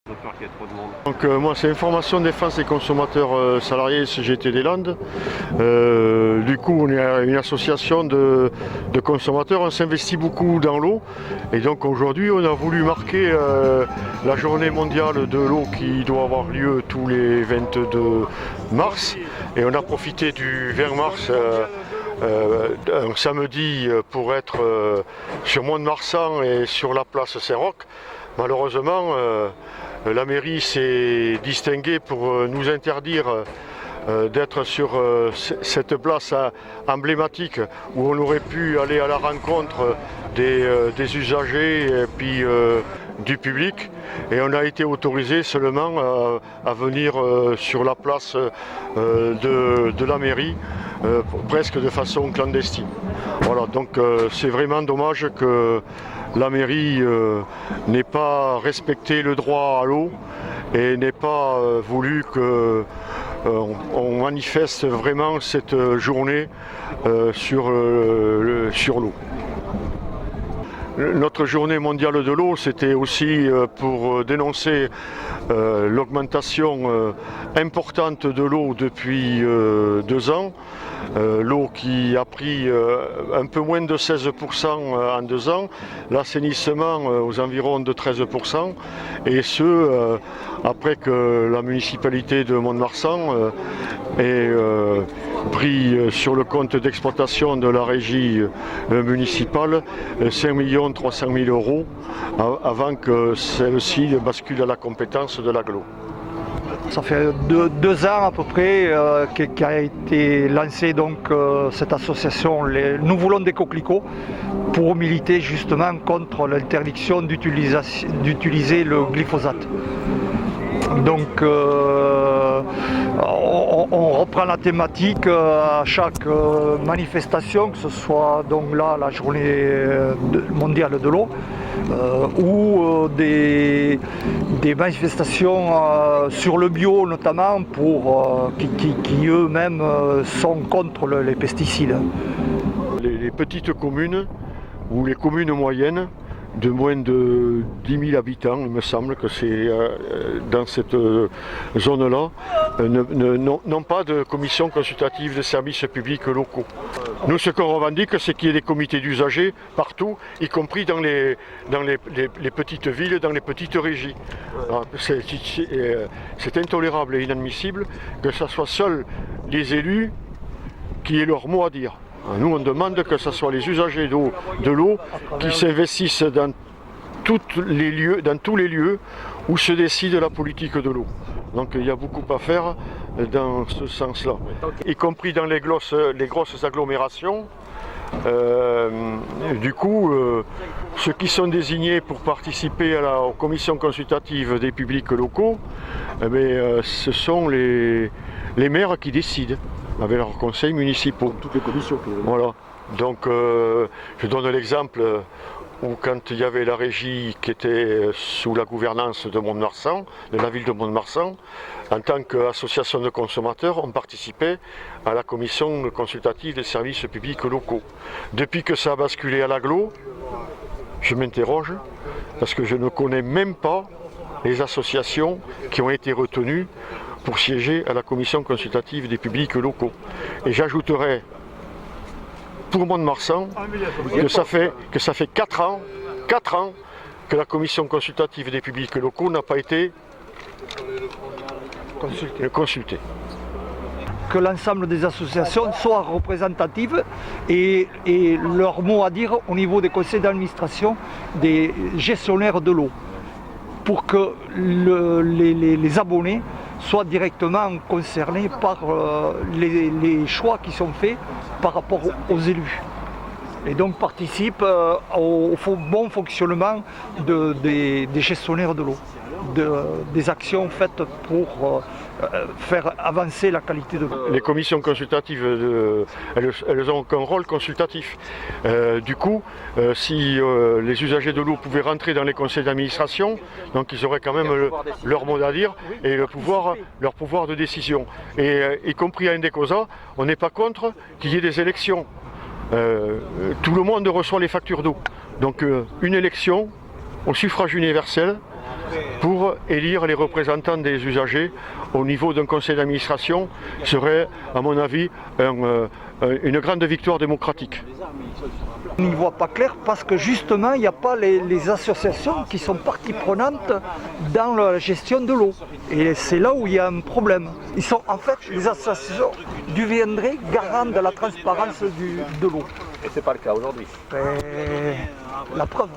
De peur qu'il y ait trop de monde. Donc moi c'est Information Défense des consommateurs salariés CGT des Landes. Du coup on est une association de consommateurs, on s'investit beaucoup dans l'eau et donc aujourd'hui on a voulu marquer la journée mondiale de l'eau qui doit avoir lieu tous les 22 mars et on a profité du 20 mars un samedi pour être sur Mont-de-Marsan et sur la place Saint-Roch. Malheureusement la mairie s'est distinguée pour nous interdire d'être sur cette place emblématique où on aurait pu aller à la rencontre des usagers et puis du public. Et on a été autorisé seulement à venir sur la place de la mairie, presque de façon clandestine. Voilà, donc c'est vraiment dommage que la mairie n'ait pas respecté le droit à l'eau et n'ait pas voulu qu'on manifeste vraiment cette journée sur l'eau. Notre journée mondiale de l'eau, c'était aussi pour dénoncer l'augmentation importante de l'eau depuis 2 ans. L'eau qui a pris un peu moins de 16% en 2 ans, l'assainissement aux environs de 13%, et ce après que la municipalité de Mont-de-Marsan ait pris sur le compte d'exploitation de la régie municipale 5 300 000 € avant que celle-ci bascule à la compétence de l'agglo. Ça fait 2 ans à peu près qu'a été lancée donc cette association Nous voulons des coquelicots pour militer justement contre l'interdiction d'utiliser le glyphosate. Donc on reprend la thématique à chaque manifestation, que ce soit donc là la journée mondiale de l'eau ou des manifestations sur le bio notamment qui eux-mêmes sont contre les pesticides. Les petites communes ou les communes moyennes de moins de 10 000 habitants, il me semble que c'est dans cette zone-là, n'ont pas de commission consultative des services publics locaux. Nous, ce qu'on revendique, c'est qu'il y ait des comités d'usagers partout, y compris dans les petites villes, dans les petites régies. C'est intolérable et inadmissible que ce soit seuls les élus qui aient leur mot à dire. Nous, on demande que ce soit les usagers de l'eau qui s'investissent dans tous les lieux où se décide la politique de l'eau. Donc il y a beaucoup à faire dans ce sens-là, y compris dans les grosses agglomérations. Du coup, ceux qui sont désignés pour participer aux commissions consultatives des publics locaux, ce sont les maires qui décident avec leurs conseils municipaux. Toutes les commissions. Voilà. Donc je donne l'exemple où quand il y avait la régie qui était sous la gouvernance de Mont-de-Marsan, de la ville de Mont-de-Marsan, en tant qu'association de consommateurs, on participait à la commission consultative des services publics locaux. Depuis que ça a basculé à l'agglo, je m'interroge parce que je ne connais même pas les associations qui ont été retenues pour siéger à la commission consultative des publics locaux. Et j'ajouterai pour Mont-de-Marsan que ça fait 4 ans que la commission consultative des publics locaux n'a pas été consultée. Que l'ensemble des associations soient représentatives et leur mot à dire au niveau des conseils d'administration des gestionnaires de l'eau, pour que les abonnés soient directement concernés par les choix qui sont faits par rapport aux élus. Et donc participent au bon fonctionnement des gestionnaires de l'eau, des actions faites pour faire avancer la qualité de l'eau. Les commissions consultatives, elles ont qu'un rôle consultatif. Du coup, si les usagers de l'eau pouvaient rentrer dans les conseils d'administration, donc ils auraient quand même leur mot à dire et leur pouvoir de décision. Et y compris à Indecosa, on n'est pas contre qu'il y ait des élections. Tout le monde reçoit les factures d'eau. Donc une élection au suffrage universel pour élire les représentants des usagers au niveau d'un conseil d'administration serait, à mon avis, une grande victoire démocratique. On n'y voit pas clair parce que justement, il n'y a pas les associations qui sont partie prenante dans la gestion de l'eau. Et c'est là où il y a un problème. Ils sont en fait, les associations deviendraient garants de la transparence de l'eau. Et c'est pas le cas aujourd'hui. La preuve.